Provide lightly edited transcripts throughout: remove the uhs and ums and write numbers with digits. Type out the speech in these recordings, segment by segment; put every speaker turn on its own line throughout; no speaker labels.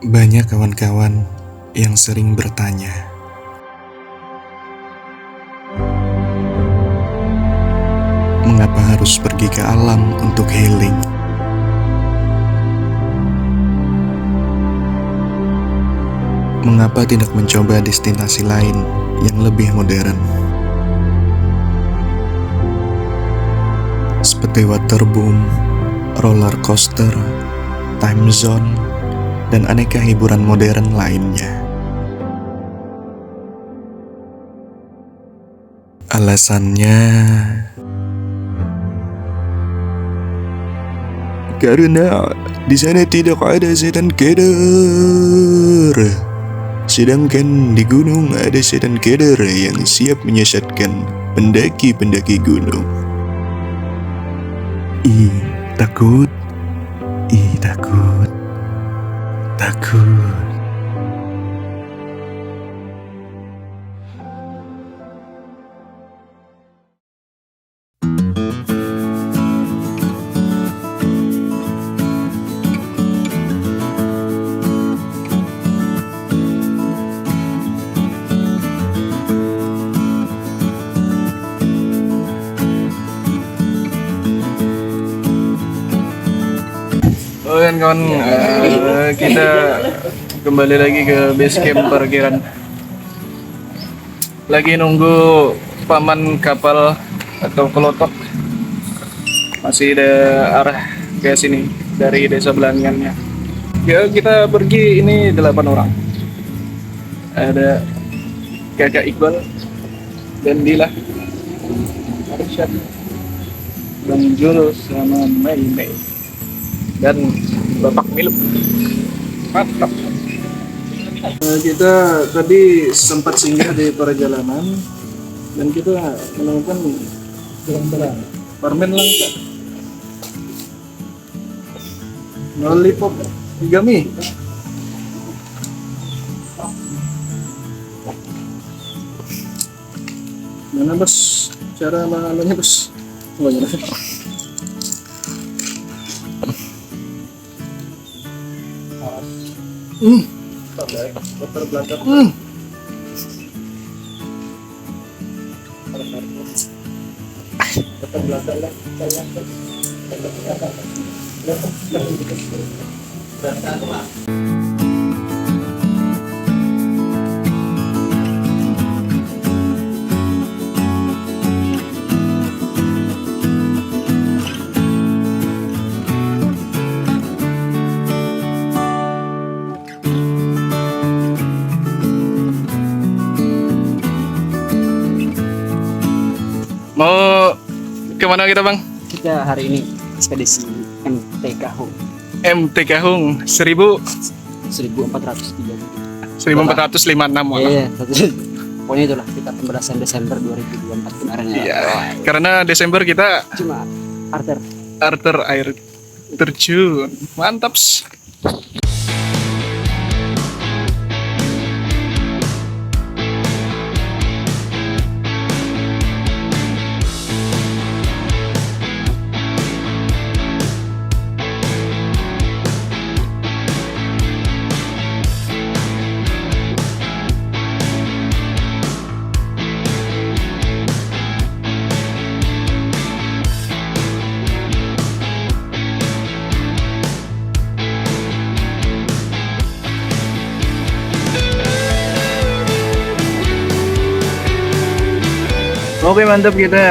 Banyak kawan-kawan yang sering bertanya, mengapa harus pergi ke alam untuk healing? Mengapa tidak mencoba destinasi lain yang lebih modern? Seperti waterboom, roller coaster, time zone, dan aneka hiburan modern lainnya. Alasannya karena di sana tidak ada setan keder. Sedangkan di gunung ada setan keder yang siap menyesatkan pendaki-pendaki gunung. Takut. Takut.
Oh kan kawan, kita kembali lagi ke base camp parkiran. Lagi nunggu paman kapal atau kelotok. Masih ada arah ke sini dari desa Belangannya. Ya kita pergi ini 8 orang. Ada Kakak Iqbal dan Dila, Arsyad, Bang Jul sama Mei dan Bapak Milup. Mantap. Kita tadi sempat singgah di perjalanan dan kita menemukan permen langka, lollipop, gummy. Mana bos? Cara mengalunya bos? Oh ya. Mau kemana kita bang?
Kita hari ini ekspedisi MTK Hung
MTK Hung
1403.
1456.
Iya, pokoknya itulah kita pembelasan Desember 2024 kemarin ya.
Iya, karena Desember kita
Cuma
Arthur air terjun. Mantap. Oke mantap, kita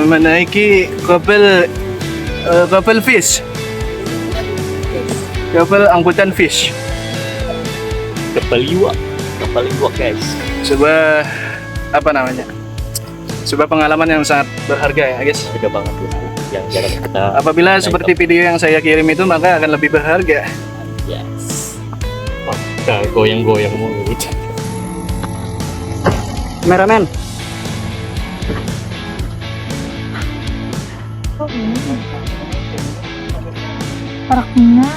menaiki kapal fish, kapal angkutan fish,
kapal iwak guys.
sebuah apa namanya, sebuah pengalaman yang sangat berharga ya guys.
Beda banget ya, yang jarang kita
Apabila
naik
seperti video yang saya kirim itu, maka akan lebih berharga.
yes. Maka goyang-goyang mulu.
Kameramen.
Paraknya.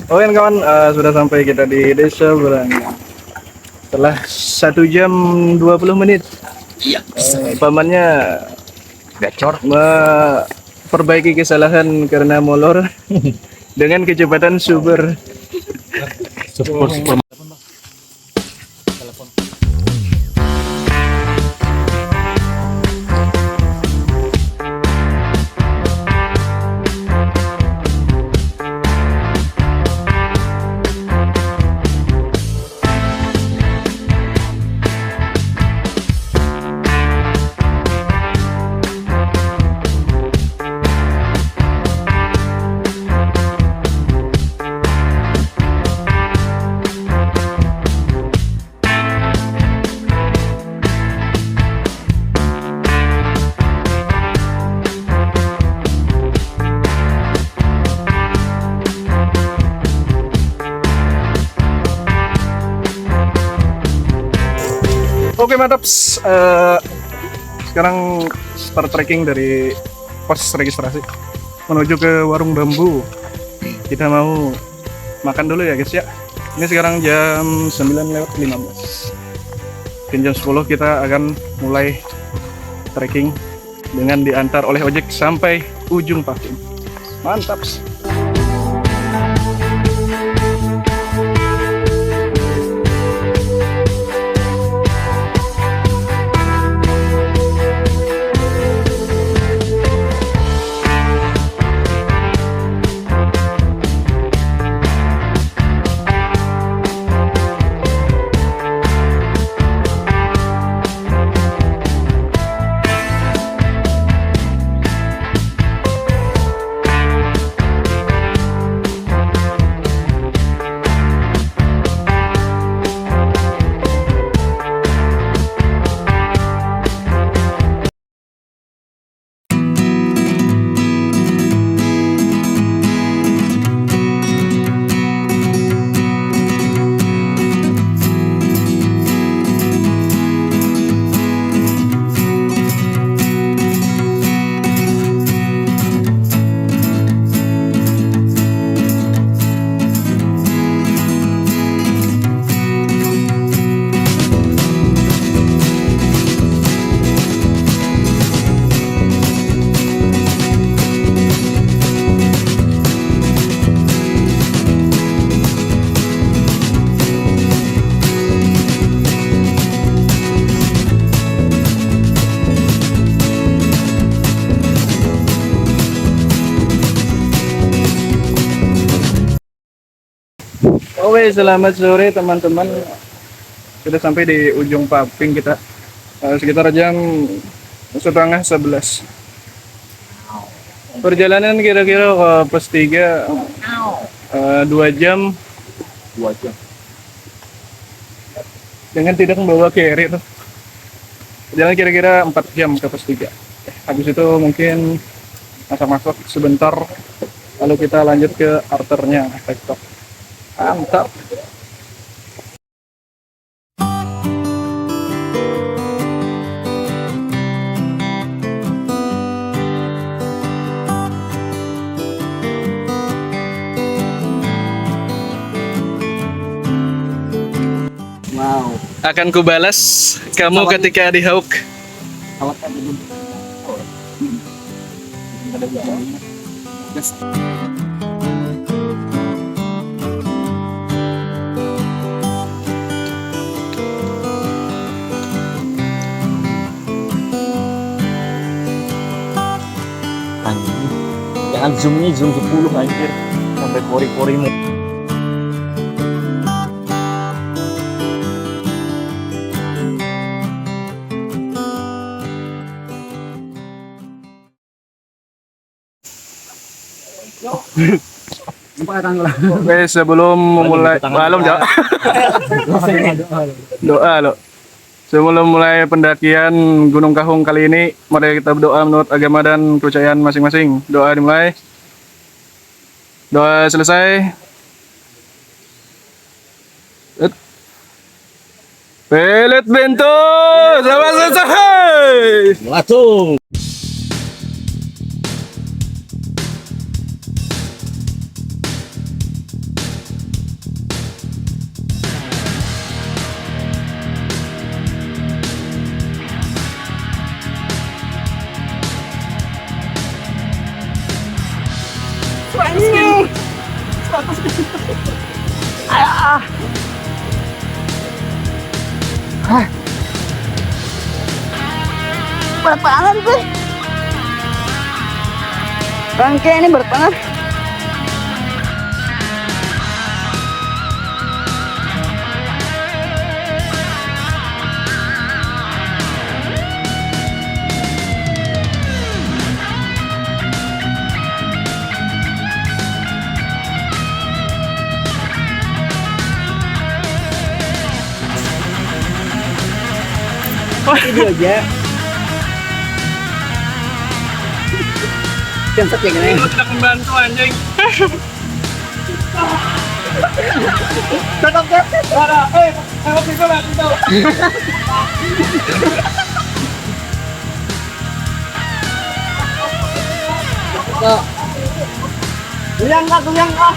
Oke kawan, sudah sampai kita di Desa Berangga. Setelah 1 jam 20 menit.
Iya.
Pamannya
Gacor.
memperbaiki kesalahan karena molor dengan kecepatan super.
Super.
Oke mantap. Sekarang start trekking dari pos registrasi menuju ke warung bambu. Kita mau makan dulu ya guys ya. Ini sekarang jam 9:15. Mungkin jam 10 kita akan mulai trekking dengan diantar oleh ojek sampai ujung Paving. Mantap. Oke, selamat sore teman-teman. Sudah sampai di ujung Paving kita. Sekitar jam 10:30, 11. Perjalanan kira-kira ke pos 3 2 jam.
2 jam.
Dengan tidak membawa carry tuh. Perjalanan kira-kira 4 jam ke pos 3. Habis itu mungkin masak-masak sebentar. Lalu kita lanjut ke arternya, TikTok. Mantap.
Wow.
Akan kubalas kamu ketika di Hawk.
Awat kan belum. Ada hujan. Gas.
Anjing. Jangan zoomnya zoom 10 anjir. Sampai pori-porimu.
Oke, sebelum memulai doa lo. Sebelum mulai pendakian Gunung Kahung kali ini, mari kita berdoa menurut agama dan kepercayaan masing-masing. Doa dimulai. Doa selesai. Pelet bento, sama selesai.
Langsung.
Berat banget gue. Bangke ini berat banget.
Video aja. Kensep ya gini.
Lu tidak membantu anjing.
Tuyang kah?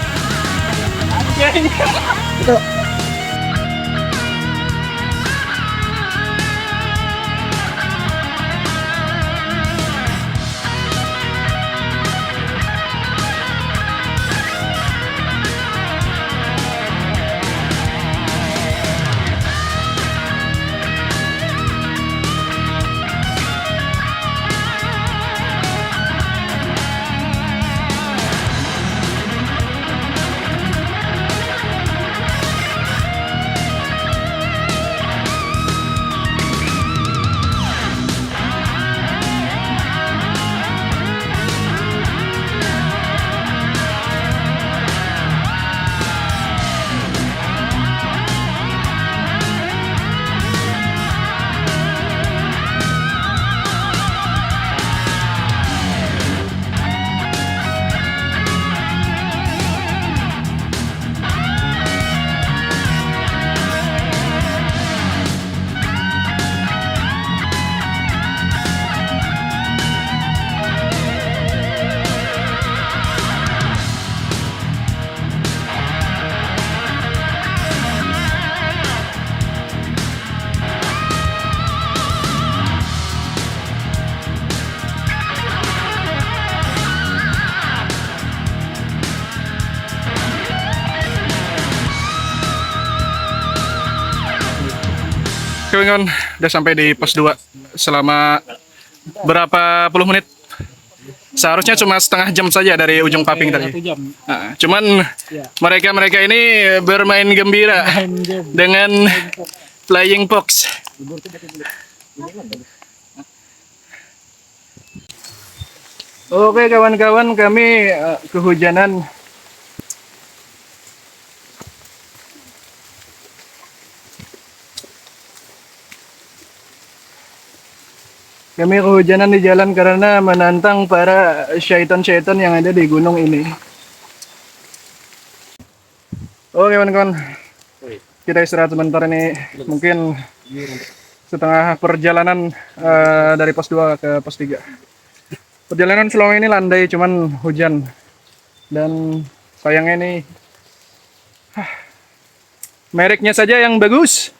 Kawan-kawan, udah sampai di pos 2 selama berapa puluh menit? Seharusnya cuma setengah jam saja dari ujung Paping tadi. Nah, cuman mereka ini bermain gembira dengan flying fox. Oke kawan-kawan, kami kehujanan. Kami kehujanan di jalan karena menantang para syaitan-syaitan yang ada di gunung ini. Oke kawan-kawan, kita istirahat sebentar ini. Mungkin setengah perjalanan dari pos 2 ke pos 3. Perjalanan selama ini landai, cuman hujan. Dan sayangnya ini mereknya saja yang bagus.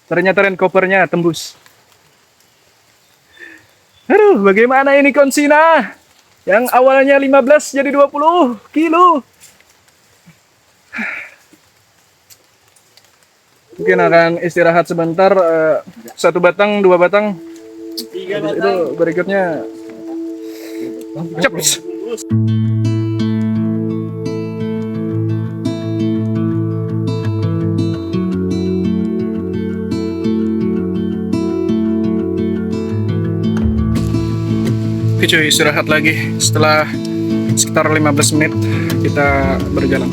Ternyata rain covernya tembus. Aduh, bagaimana ini Konsina? Yang awalnya 15 jadi 20 kilo. Mungkin akan istirahat sebentar, 1 batang, 2 batang. Itu berikutnya ceps. Oke cuy, istirahat lagi. Setelah sekitar 15 menit kita berjalan.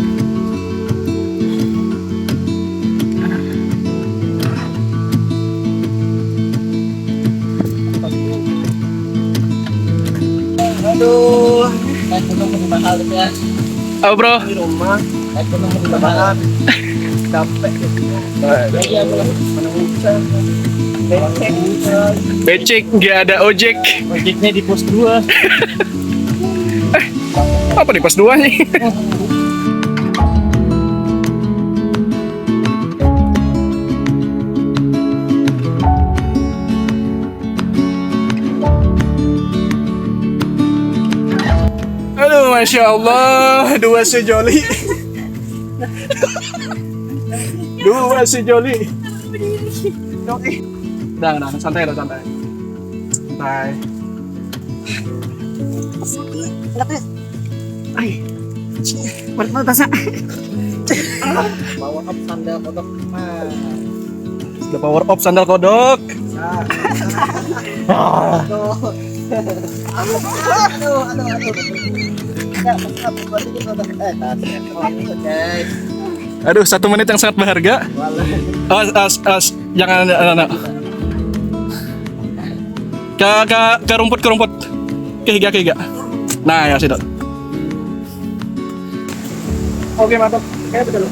Aduh, naik gunung lebih mahal ya.
Oh bro,
Di rumah, naik gunung lebih mahal. Capek. Iya belum menemukan.
becek nggak ada ojek.
Ojeknya di pos 2.
Apa nih pas 2 nih? Aduh, Masya Allah, dua sejoli. Dua sejoli. Udah, santai. Santai.
Berat banget tasnya.
Bawa up sandal kodok mah.
The power of sandal kodok.
Aduh. Enggak, buat itu kodok. Tasnya. Guys.
Aduh, 1 menit yang sangat berharga. Jangan. Ke rumput. Ke higa. Nah, ya sudah. Oke, mantap. Kayak betul.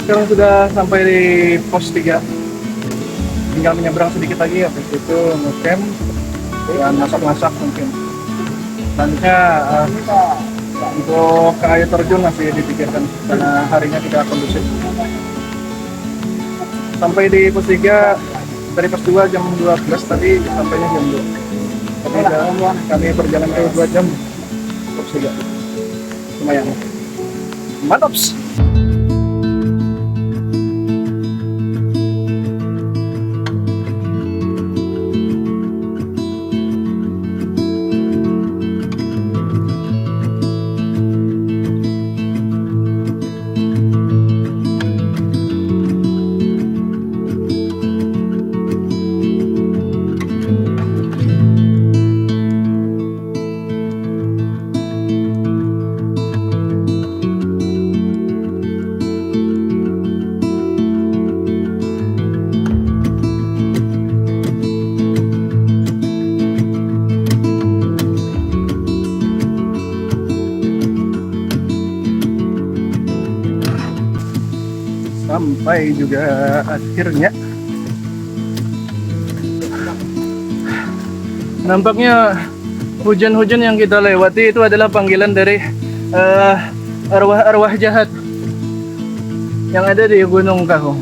Sekarang sudah sampai di pos 3. Tinggal menyeberang sedikit lagi, habis itu ngecamp dan masak mungkin. Selanjutnya untuk ke air terjun masih dipikirkan karena harinya tidak kondusif. Sampai di pos 3 dari pos 2 jam 12 tadi, sampainya jam 2. Kami berjalan ke 2 jam pos 3. Lumayan. Mantap. Sampai juga akhirnya. Nampaknya hujan-hujan yang kita lewati itu adalah panggilan dari arwah-arwah jahat yang ada di Gunung Kahung.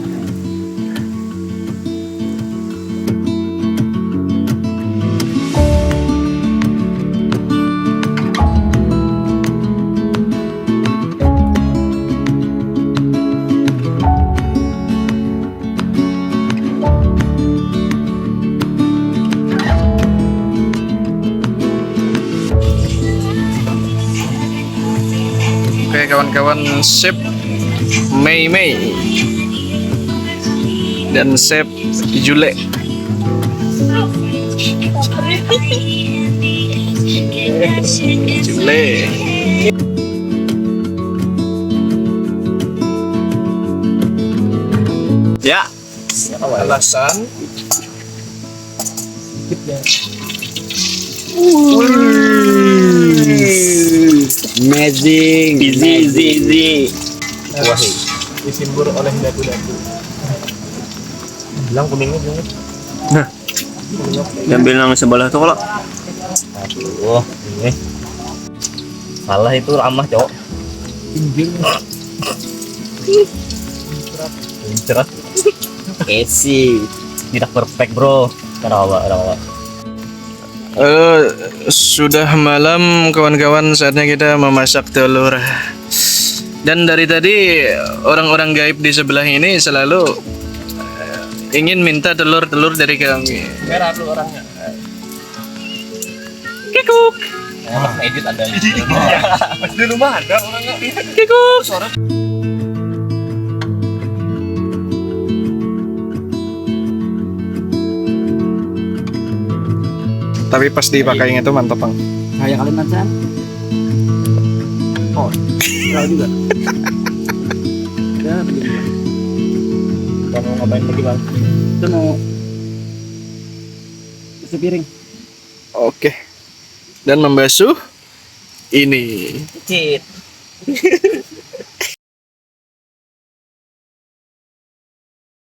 Oke kawan-kawan, Sep Mei dan Sep Jule. Jule. Ya. Alasan.
Amazing. Easy.
Puas. Disimbur oleh dadu-dadu.
Bilang kuningnya jangan. Nah. Ambil yang sebelah tuh kalau. Aduh, ini. Salah itu ramah, Cok. Pincer. Easy. Tidak perfect, Bro. Rawa.
Sudah malam kawan-kawan, saatnya kita memasak telur. Dan dari tadi orang-orang gaib di sebelah ini selalu ingin minta telur-telur dari kami.
Merah lu orangnya.
Kikuk.
Emang edit ada.
Di rumah ada orangnya.
Kikuk. Tapi pas dipakainya itu mantap, Bang.
Kayak Kalimantan. Oh, tahu juga. Ya, begini.
Kita mau ngapain lagi, Bang?
Itu mau isi piring.
Oke. Dan membasuh ini.
Cit.